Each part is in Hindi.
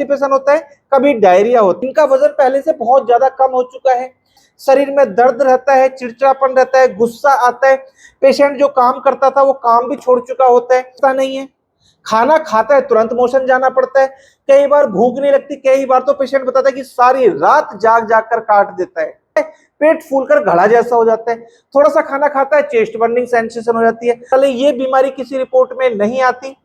कॉन्स्टिपेशन होता है, कभी डायरिया होता है। इनका वजन पहले से बहुत ज्यादा कम हो चुका है, शरीर में दर्द रहता है, चिड़चिड़ापन रहता है, गुस्सा आता है, पेशेंट जो काम करता था वो काम भी छोड़ चुका होता है, पता नहीं है, खाना खाता है तुरंत मोशन जाना पड़ता है, कई बार भूख नहीं लगती, कई बार तो पेशेंट बताता है कि सारी रात जाग जाग कर काट देता है, पेट फूलकर घड़ा जैसा हो जाता है, थोड़ा सा खाना खाता है चेस्ट बर्निंग सेंसेशन हो जाती है। पहले ये बीमारी किसी रिपोर्ट में नहीं आती।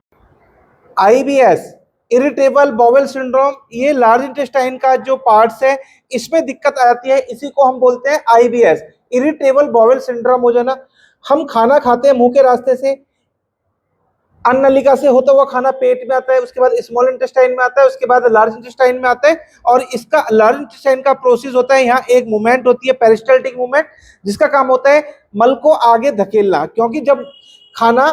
आईबीएस, इरिटेबल बाउल सिंड्रोम, ये लार्ज इंटेस्टाइन का जो पार्ट्स है इसमें दिक्कत आती है, इसी को हम बोलते हैं आईबीएस, इरिटेबल बाउल सिंड्रोम हो जाना। हम खाना खाते हैं मुंह के रास्ते से, अन्न नलिका से होता हुआ खाना पेट में आता है, उसके बाद स्मॉल इंटेस्टाइन में आता है, उसके बाद लार्ज इंटेस्टाइन में आता है, और इसका लार्ज इंटेस्टाइन का प्रोसेस होता है, यहाँ एक मूवमेंट होती है पेरिस्टाल्टिक मूवमेंट, जिसका काम होता है मल को आगे धकेलना, क्योंकि जब खाना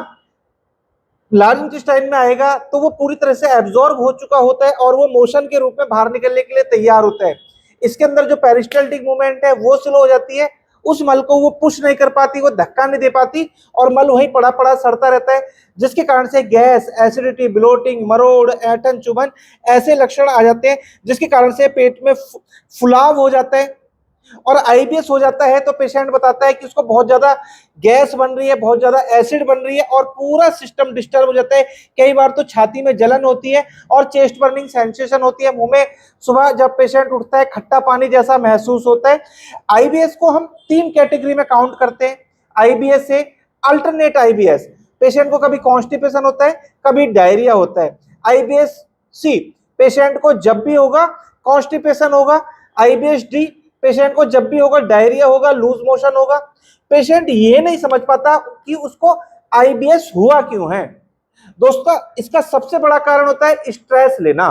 लार्ज इंटेस्टाइन में आएगा तो वो पूरी तरह से एब्जॉर्ब हो चुका होता है और वो मोशन के रूप में बाहर निकलने के लिए तैयार होता है। इसके अंदर जो पेरिस्टाल्टिक मूवमेंट है वो स्लो हो जाती है, उस मल को वो पुश नहीं कर पाती, वो धक्का नहीं दे पाती, और मल वहीं पड़ा पड़ा सड़ता रहता है, जिसके कारण से गैस, एसिडिटी, ब्लोटिंग, मरोड़, ऐंठन, चुभन ऐसे लक्षण आ जाते हैं, जिसके कारण से पेट में फुलाव हो जाता है। और आईबीएस हो जाता है तो पेशेंट बताता है कि उसको बहुत ज्यादा गैस बन रही है, बहुत ज्यादा एसिड बन रही है, और पूरा सिस्टम डिस्टर्ब हो जाता है। कई बार तो छाती में जलन होती है और चेस्ट बर्निंग सेंसेशन होती है, मुंह में सुबह जब पेशेंट उठता है खट्टा पानी जैसा महसूस होता है। आईबीएस को हम 3 कैटेगरी में काउंट करते हैं। आईबीएस से अल्टरनेट आईबीएस, पेशेंट को कभी कॉन्स्टिपेशन होता है, कभी डायरिया होता है। आईबीएस सी, पेशेंट को जब भी होगा कॉन्स्टिपेशन होगा। आईबीएस डी, पेशेंट को जब भी होगा डायरिया होगा, लूज मोशन होगा। पेशेंट ये नहीं समझ पाता कि उसको आईबीएस हुआ क्यों है। दोस्तों, इसका सबसे बड़ा कारण होता है स्ट्रेस लेना।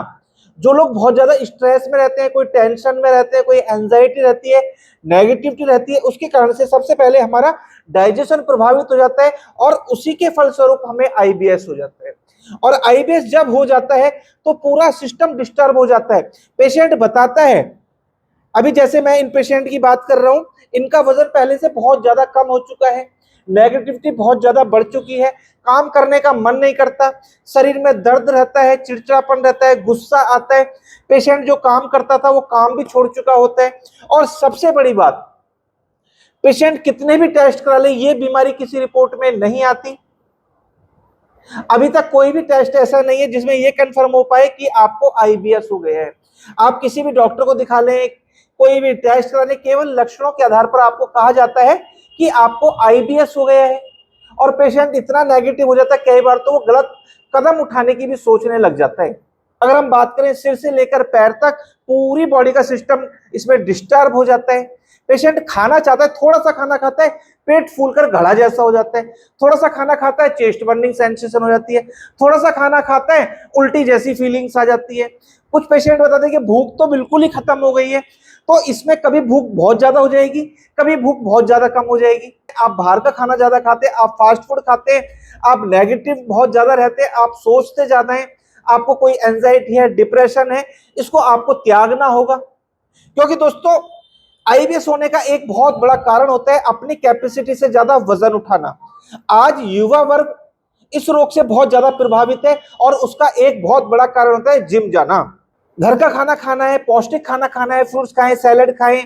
जो लोग बहुत ज्यादा स्ट्रेस में रहते हैं, कोई टेंशन में रहते हैं, कोई एंजाइटी रहती है, नेगेटिविटी रहती है, उसके कारण से सबसे पहले हमारा डाइजेशन प्रभावित हो जाता है और उसी के फलस्वरूप हमें आईबीएस हो जाता है। और आईबीएस जब हो जाता है तो पूरा सिस्टम डिस्टर्ब हो जाता है। पेशेंट बताता है, अभी जैसे मैं इन पेशेंट की बात कर रहा हूं, इनका वजन पहले से बहुत ज्यादा कम हो चुका है, नेगेटिविटी बहुत ज्यादा बढ़ चुकी है, काम करने का मन नहीं करता, शरीर में दर्द रहता है, चिड़चिड़ापन रहता है, गुस्सा आता है, पेशेंट जो काम करता था वो काम भी छोड़ चुका होता है। और सबसे बड़ी बात, पेशेंट कितने भी टेस्ट करा ले ये बीमारी किसी रिपोर्ट में नहीं आती। अभी तक कोई भी टेस्ट ऐसा नहीं है जिसमें यह कंफर्म हो पाए कि आपको आईबीएस हो गया है। आप किसी भी डॉक्टर को दिखा लें, कोई भी टेस्ट कराने, केवल लक्षणों के आधार पर आपको कहा जाता है कि आपको आईबीएस हो गया है, और पेशेंट इतना नेगेटिव हो जाता है कई बार तो वो गलत कदम उठाने की भी सोचने लग जाता है। अगर हम बात करें सिर से लेकर पैर तक पूरी बॉडी का सिस्टम इसमें डिस्टर्ब हो जाता है। पेशेंट खाना चाहता है, थोड़ा सा खाना खाता है पेट फूलकर घड़ा जैसा हो जाता है, थोड़ा सा खाना खाता है चेस्ट बर्निंग सेंसेशन हो जाती है, थोड़ा सा खाना खाता है उल्टी जैसी फीलिंग्स आ जाती है। कुछ पेशेंट बताते हैं कि भूख तो बिल्कुल ही खत्म हो गई है। तो इसमें कभी भूख बहुत ज्यादा हो जाएगी, कभी भूख बहुत ज्यादा कम हो जाएगी। आप बाहर का खाना ज्यादा खाते हैं, आप फास्ट फूड खाते हैं, आप नेगेटिव बहुत ज्यादा रहते हैं, आप सोचते ज्यादा हैं, आपको कोई एंजाइटी है, डिप्रेशन है, इसको आपको त्यागना होगा। क्योंकि दोस्तों, आईबीएस होने का एक बहुत बड़ा कारण होता है अपनी कैपेसिटी से ज्यादा वजन उठाना। आज युवा वर्ग इस रोग से बहुत ज्यादा प्रभावित है और उसका एक बहुत बड़ा कारण होता है जिम जाना। घर का खाना खाना है, पौष्टिक खाना खाना है, फ्रूट्स खाएं, सैलेड खाएं,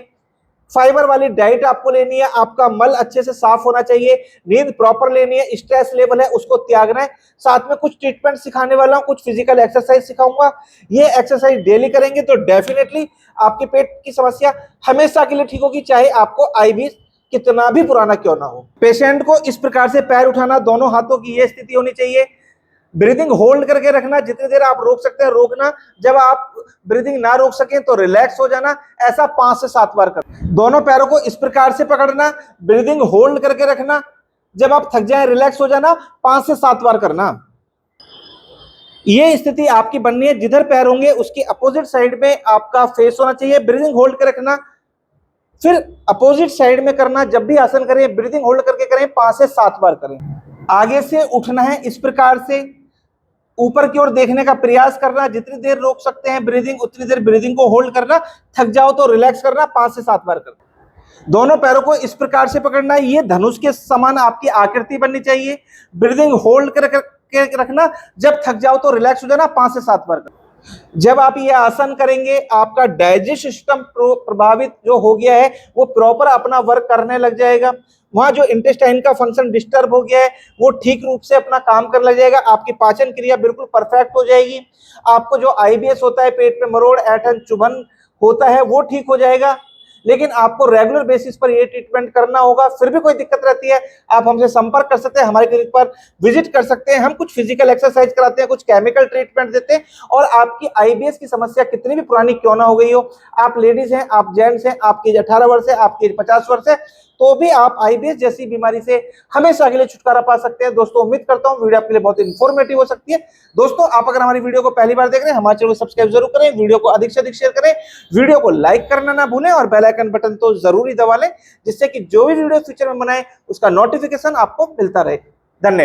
फाइबर वाली डाइट आपको लेनी है, आपका मल अच्छे से साफ होना चाहिए, नींद प्रॉपर लेनी है, स्ट्रेस लेवल है उसको त्यागना है। साथ में कुछ ट्रीटमेंट सिखाने वाला हूं, कुछ फिजिकल एक्सरसाइज सिखाऊंगा। ये एक्सरसाइज डेली करेंगे तो डेफिनेटली आपके पेट की समस्या हमेशा के लिए ठीक होगी, चाहे आपको आईबीएस कितना भी पुराना क्यों ना हो। पेशेंट को इस प्रकार से पैर उठाना, दोनों हाथों की ये स्थिति होनी चाहिए। ब्रीदिंग होल्ड करके रखना, जितनी देर आप रोक सकते हैं रोकना, जब आप ब्रीदिंग ना रोक सकें तो रिलैक्स हो जाना। ऐसा 5 से 7 बार करना। दोनों पैरों को इस प्रकार से पकड़ना, ब्रीदिंग होल्ड करके रखना, जब आप थक जाएं रिलैक्स हो जाना, 5 से 7 बार करना। ये स्थिति आपकी बननी है, जिधर पैर होंगे उसकी अपोजिट साइड में आपका फेस होना चाहिए। ब्रीदिंग होल्ड कर रखना, फिर अपोजिट साइड में करना। जब भी आसन करें ब्रीदिंग होल्ड करके करें, 5 से 7 बार करें। आगे से उठना है इस प्रकार से, ऊपर की ओर देखने का प्रयास करना, जितनी देर रोक सकते हैं ब्रीदिंग उतनी देर ब्रीदिंग को होल्ड करना, थक जाओ तो रिलैक्स करना, 5 से 7 बार करना। दोनों पैरों को इस प्रकार से पकड़ना है, ये धनुष के समान आपकी आकृति बननी चाहिए। ब्रीदिंग होल्ड करके रखना, जब थक जाओ तो रिलैक्स हो जाना, 5 से 7 बार करना। जब आप ये आसन करेंगे आपका डाइजेस्ट सिस्टम प्रभावित जो हो गया है वो प्रॉपर अपना वर्क करने लग जाएगा। वहां जो इंटेस्टाइन का फंक्शन डिस्टर्ब हो गया है वो ठीक रूप से अपना काम करने लग जाएगा। आपकी पाचन क्रिया बिल्कुल परफेक्ट हो जाएगी। आपको जो आईबीएस होता है, पेट में मरोड़, ऐंठन, चुभन होता है, वो ठीक हो जाएगा। लेकिन आपको रेगुलर बेसिस पर ये ट्रीटमेंट करना होगा। फिर भी कोई दिक्कत रहती है आप हमसे संपर्क कर सकते हैं, हमारे क्लिनिक पर विजिट कर सकते हैं। हम कुछ फिजिकल एक्सरसाइज कराते हैं, कुछ केमिकल ट्रीटमेंट देते हैं। और आपकी आईबीएस की समस्या कितनी भी पुरानी क्यों ना हो गई हो, आप लेडीज हैं, आप जेंट्स हैं, आपकी एज 18 वर्ष है, आपकी एज 50 वर्ष है, तो भी आप आईबीएस जैसी बीमारी से हमेशा के लिए छुटकारा पा सकते हैं। दोस्तों उम्मीद करता हूं वीडियो आपके लिए बहुत इंफॉर्मेटिव हो सकती है। दोस्तों आप अगर हमारी वीडियो को पहली बार देख रहे हैं, हमारे चैनल को सब्सक्राइब जरूर करें, वीडियो को अधिक से अधिक शेयर करें, वीडियो को लाइक करना ना भूलें और बेल आइकन बटन तो जरूर ही दबा लें, जिससे कि जो भी वीडियो फ्यूचर में बनाए उसका नोटिफिकेशन आपको मिलता रहे। धन्यवाद।